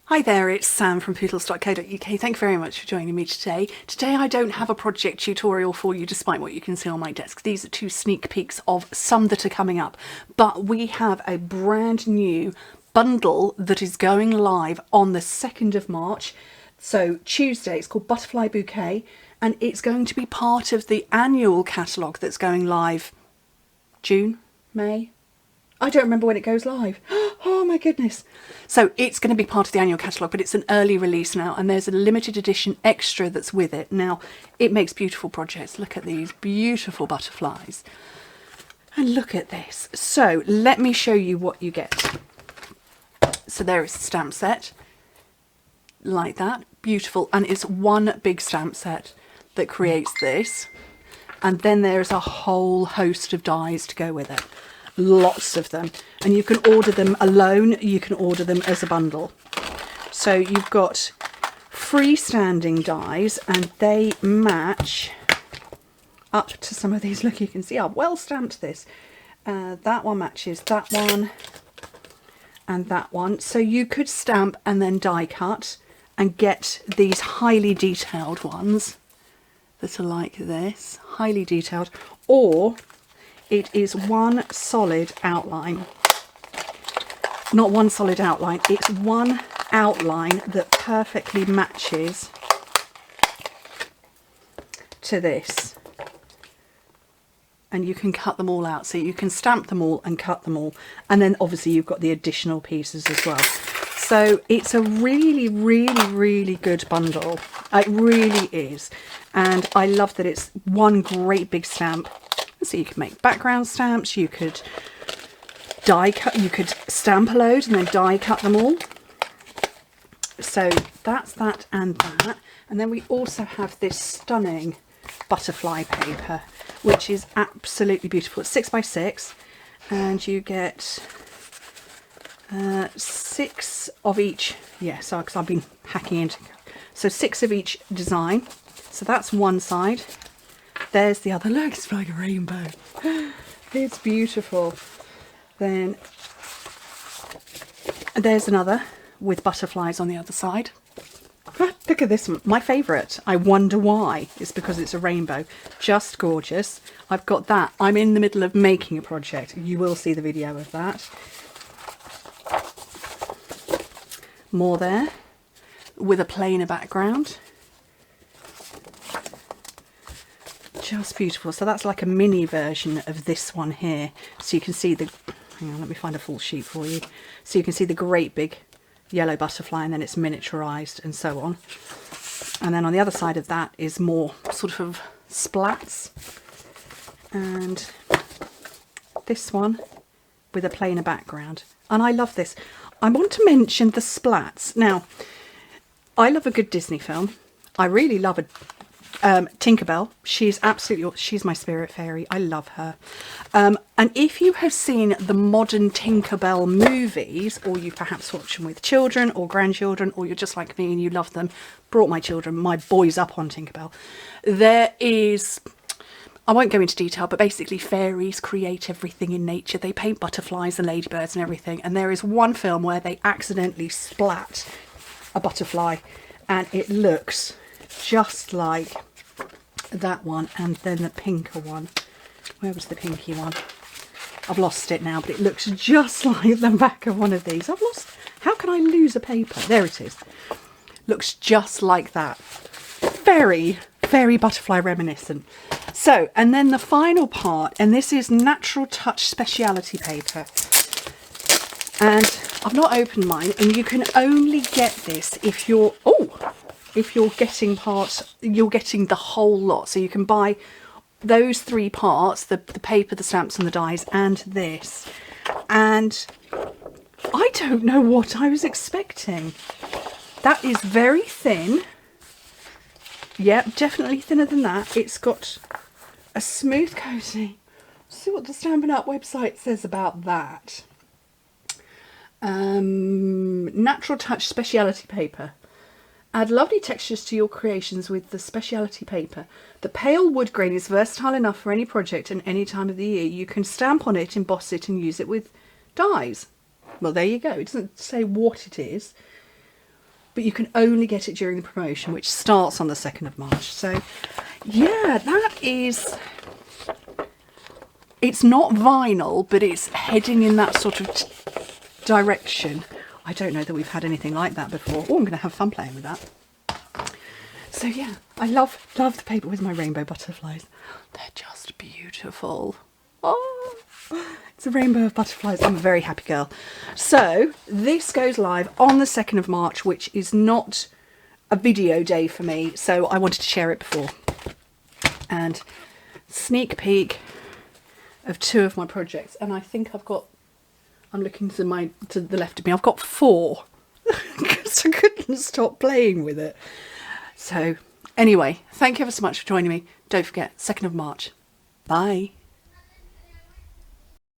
Hi there, it's Sam from Pootles.co.uk. Thank you very much for joining me today. Today I don't have a project tutorial for you despite what you can see on my desk. These are two sneak peeks of some that are coming up. But we have a brand new bundle that is going live on the 2nd of March. So Tuesday, it's called Butterfly Bouquet, and it's going to be part of the annual catalogue that's going live June, May? I don't remember when it goes live. Oh my goodness. So it's going to be part of the annual catalogue, but it's an early release now, and there's a limited edition extra that's with it. Now, it makes beautiful projects. Look at these beautiful butterflies. And look at this. So let me show you what you get. So there is a stamp set like that. Beautiful. And it's one big stamp set that creates this. And then there's a whole host of dies to go with it. Lots of them, and you can order them alone, you can order them as a bundle. So you've got freestanding dies, and they match up to some of these. Look, you can see I've well stamped this. That one matches that one and that one, so you could stamp and then die cut and get these highly detailed ones that are like this, highly detailed, or it is one solid outline. Not one solid outline, it's one outline that perfectly matches to this. And you can cut them all out. So you can stamp them all and cut them all. And then obviously you've got the additional pieces as well. So it's a really, really, really good bundle. It really is. And I love that it's one great big stamp. So you can make background stamps, you could die cut, you could stamp a load and then die cut them all. So that's that and that. And then we also have this stunning butterfly paper, which is absolutely beautiful. It's 6x6, and you get 6 of each. Yeah, so because I've been hacking into, so 6 of each design. So that's one side. There's the other. Look, it's like a rainbow. It's beautiful. Then there's another with butterflies on the other side. Look at this one, my favourite. I wonder why. It's because it's a rainbow. Just gorgeous. I've got that. I'm in the middle of making a project. You will see the video of that. More there with a plainer background. Just beautiful. So that's like a mini version of this one here. So you can see the, hang on, let me find a full sheet for you. So you can see the great big yellow butterfly, and then it's miniaturized and so on. And then on the other side of that is more sort of splats. And this one with a plainer background. And I love this. I want to mention the splats. Now, I love a good Disney film. I really love a Tinkerbell. She's absolutely, she's my spirit fairy. I love her. And if you have seen the modern Tinkerbell movies, or you perhaps watch them with children or grandchildren, or you're just like me and you love them, brought my children, my boys up on Tinkerbell, there is, I won't go into detail, but basically fairies create everything in nature. They paint butterflies and ladybirds and everything. And there is one film where they accidentally splat a butterfly, and it looks just like that one. And then the pinker one, where was the pinky one? I've lost it now, but it looks just like the back of one of these. I've lost, how can I lose a paper? There it is. Looks just like that. Very, very butterfly reminiscent. So, and then the final part, and this is Natural Touch speciality paper. And I've not opened mine, and you can only get this if you're, if you're getting parts, you're getting the whole lot. So you can buy those 3 parts, the paper, the stamps and the dies, and this. And I don't know what I was expecting. That is very thin. Yep, definitely thinner than that. It's got a smooth coating. Let's see what the Stampin' Up website says about that. Natural Touch speciality paper. Add lovely textures to your creations with the speciality paper. The pale wood grain is versatile enough for any project and any time of the year. You can stamp on it, emboss it, and use it with dies. Well, there you go. It doesn't say what it is. but you can only get it during the promotion, which starts on the 2nd of March. So yeah, that is, it's not vinyl, but it's heading in that sort of direction. I don't know that we've had anything like that before. Oh, I'm going to have fun playing with that. So yeah, I love the paper with my rainbow butterflies. They're just beautiful. Oh, it's a rainbow of butterflies. I'm a very happy girl. So this goes live on the 2nd of March, which is not a video day for me, so I wanted to share it before. And sneak peek of 2 of my projects, and I think I've got, I'm looking to the left of me, I've got 4 because I couldn't stop playing with it. So anyway, thank you ever so much for joining me. Don't forget, 2nd of March. Bye.